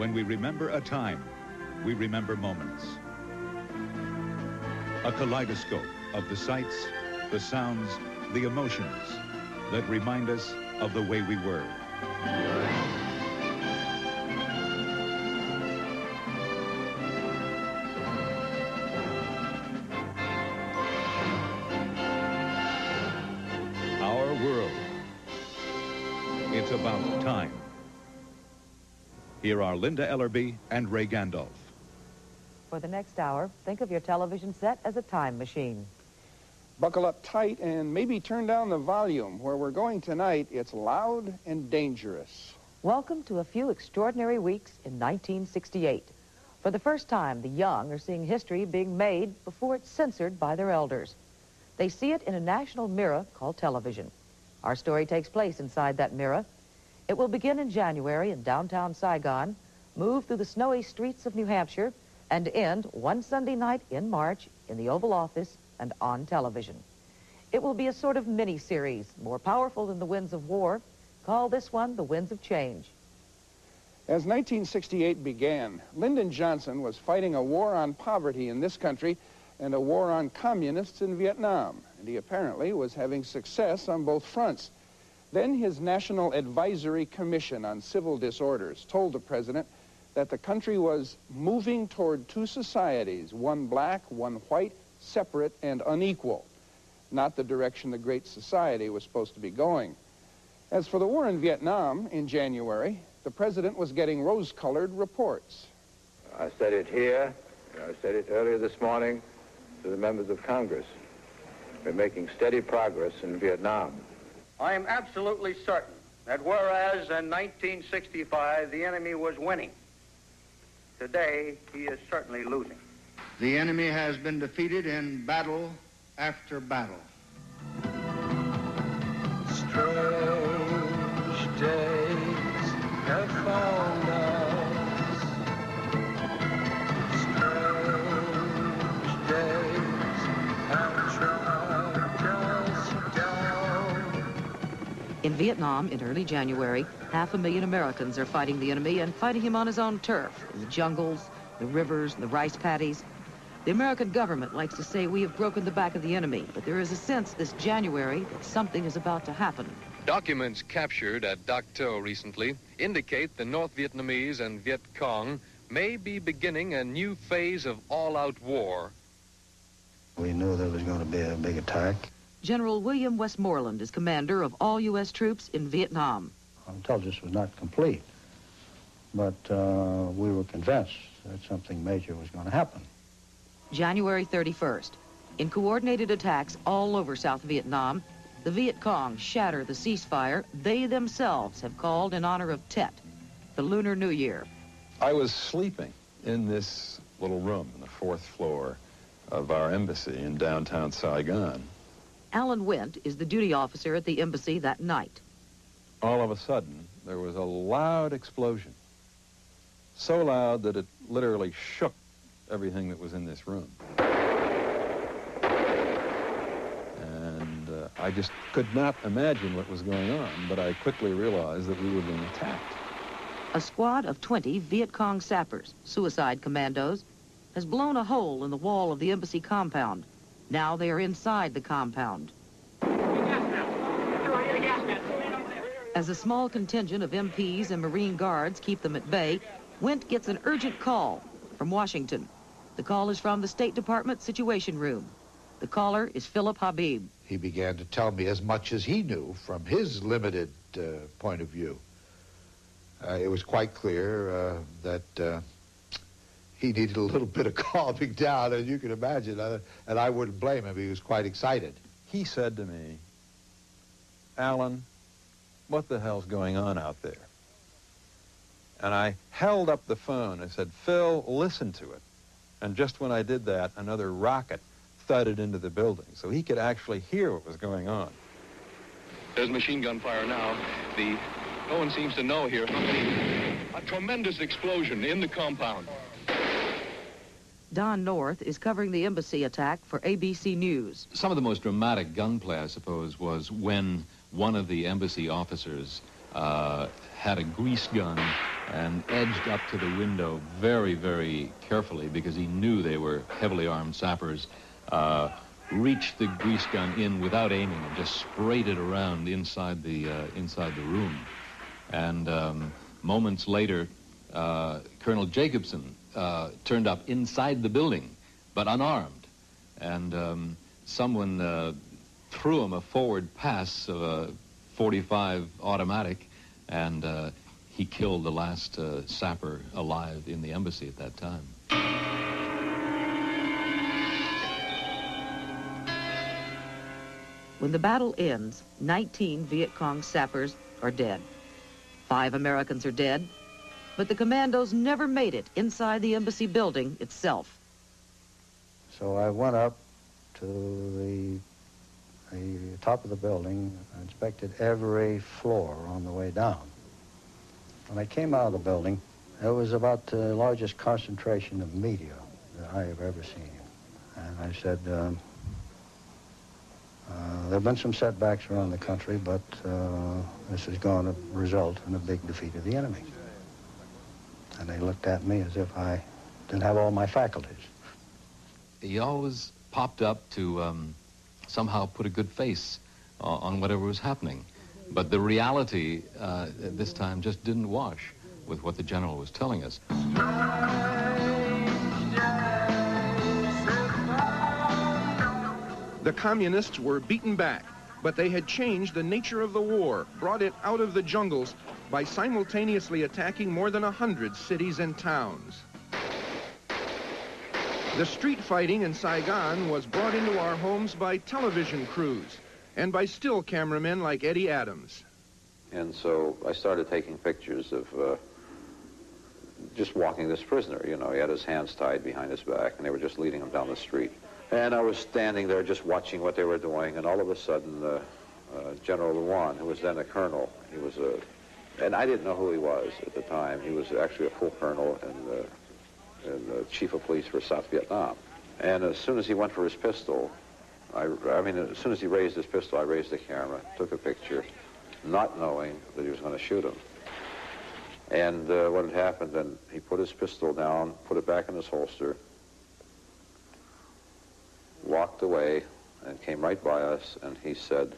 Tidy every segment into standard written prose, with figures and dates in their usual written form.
When we remember a time, we remember moments. A kaleidoscope of the sights, the sounds, the emotions that remind us of the way we were. Our world. It's about time. Here are Linda Ellerby and Ray Gandolf. For the next hour, think of your television set as a time machine. Buckle up tight and maybe turn down the volume. Where we're going tonight, it's loud and dangerous. Welcome to a few extraordinary weeks in 1968. For the first time, the young are seeing history being made before it's censored by their elders. They see it in a national mirror called television. Our story takes place inside that mirror. It will begin in January in downtown Saigon, move through the snowy streets of New Hampshire, and end one Sunday night in March in the Oval Office and on television. It will be a sort of mini-series, more powerful than the winds of war. Call this one the Winds of Change. As 1968 began, Lyndon Johnson was fighting a war on poverty in this country and a war on communists in Vietnam, and he apparently was having success on both fronts. Then his National Advisory Commission on Civil Disorders told the president that the country was moving toward two societies, one black, one white, separate and unequal, not the direction the Great Society was supposed to be going. As for the war in Vietnam in January, the president was getting rose-colored reports. I said it here, I said it earlier this morning to the members of Congress. We're making steady progress in Vietnam. I am absolutely certain that whereas in 1965 the enemy was winning, today he is certainly losing. The enemy has been defeated in battle after battle. Strange days have found us. Strange days have tracked us down. In Vietnam, in early January, 500,000 Americans are fighting the enemy and fighting him on his own turf, in the jungles, the rivers, and the rice paddies. The American government likes to say we have broken the back of the enemy, but there is a sense this January that something is about to happen. Documents captured at Dak To recently indicate the North Vietnamese and Viet Cong may be beginning a new phase of all-out war. We knew there was going to be a big attack. General William Westmoreland is commander of all U.S. troops in Vietnam. Our intelligence was not complete, but we were convinced that something major was going to happen. January 31st. In coordinated attacks all over South Vietnam, the Viet Cong shatter the ceasefire they themselves have called in honor of Tet, the Lunar New Year. I was sleeping in this little room on the 4th floor of our embassy in downtown Saigon. Alan Wendt is the duty officer at the embassy that night. All of a sudden, there was a loud explosion. So loud that it literally shook everything that was in this room. And I just could not imagine what was going on, but I quickly realized that we were being attacked. A squad of 20 Viet Cong sappers, suicide commandos, has blown a hole in the wall of the embassy compound. Now they are inside the compound. As a small contingent of MPs and Marine Guards keep them at bay, Wendt gets an urgent call from Washington. The call is from the State Department Situation Room. The caller is Philip Habib. He began to tell me as much as he knew from his limited point of view. It was quite clear that he needed a little bit of calming down, as you can imagine, and I wouldn't blame him. He was quite excited. He said to me, "Alan, what the hell's going on out there?" And I held up the phone and said, "Phil, listen to it." And just when I did that, another rocket thudded into the building, so he could actually hear what was going on. There's machine gun fire now. No one seems to know here how many. A tremendous explosion in the compound. Don North is covering the embassy attack for ABC News. Some of the most dramatic gunplay, I suppose, was when one of the embassy officers had a grease gun and edged up to the window very, very carefully because he knew they were heavily armed sappers, reached the grease gun in without aiming and just sprayed it around inside the room. And moments later, Colonel Jacobson turned up inside the building, but unarmed. And someone threw him a forward pass of a .45 automatic, and he killed the last sapper alive in the embassy at that time. When the battle ends, 19 Viet Cong sappers are dead. 5 Americans are dead, but the commandos never made it inside the embassy building itself. So I went up to the top of the building, inspected every floor on the way down. When I came out of the building, it was about the largest concentration of media that I have ever seen. And I said, there have been some setbacks around the country, but this is going to result in a big defeat of the enemy. And they looked at me as if I didn't have all my faculties. He always popped up to somehow put a good face on whatever was happening. But the reality at this time just didn't wash with what the general was telling us. The communists were beaten back, but they had changed the nature of the war, brought it out of the jungles by simultaneously attacking more than 100 cities and towns. The street fighting in Saigon was brought into our homes by television crews and by still cameramen like Eddie Adams. And so I started taking pictures of just walking this prisoner. You know, he had his hands tied behind his back, and they were just leading him down the street. And I was standing there just watching what they were doing, and all of a sudden, General Luan, who was then a colonel, he was and I didn't know who he was at the time. He was actually a full colonel and the chief of police for South Vietnam. And as soon as he went for his pistol, I mean, as soon as he raised his pistol, I raised the camera, took a picture, not knowing that he was going to shoot him. And what had happened, then he put his pistol down, put it back in his holster, walked away, and came right by us, and he said,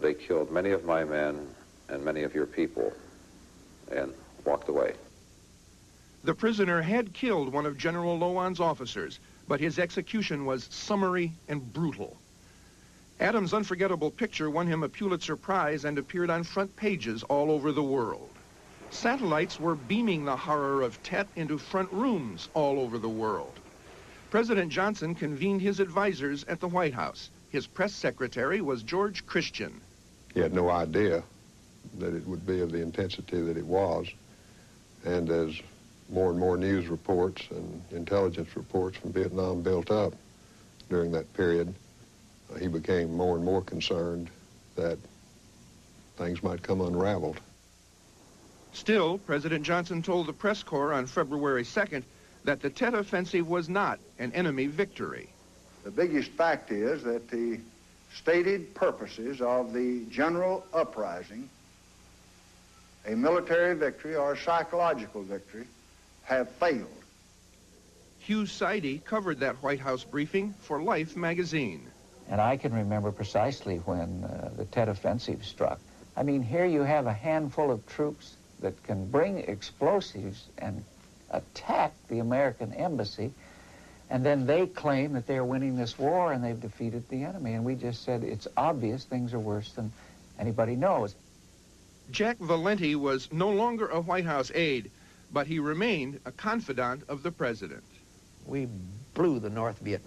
"They killed many of my men and many of your people," and walked away. The prisoner had killed one of General Luan's officers, but his execution was summary and brutal. Adams' unforgettable picture won him a Pulitzer Prize and appeared on front pages all over the world. Satellites were beaming the horror of Tet into front rooms all over the world. President Johnson convened his advisors at the White House. His press secretary was George Christian. He had no idea that it would be of the intensity that it was. And as more and more news reports and intelligence reports from Vietnam built up during that period, he became more and more concerned that things might come unraveled. Still, President Johnson told the press corps on February 2nd that the Tet Offensive was not an enemy victory. The biggest fact is that the stated purposes of the general uprising, a military victory or a psychological victory, have failed. Hugh Sidey covered that White House briefing for Life magazine. And I can remember precisely when the Tet Offensive struck. I mean, here you have a handful of troops that can bring explosives and attack the American embassy, and then they claim that they're winning this war and they've defeated the enemy. And we just said, it's obvious things are worse than anybody knows. Jack Valenti was no longer a White House aide, but he remained a confidant of the president. We blew the North Vietnamese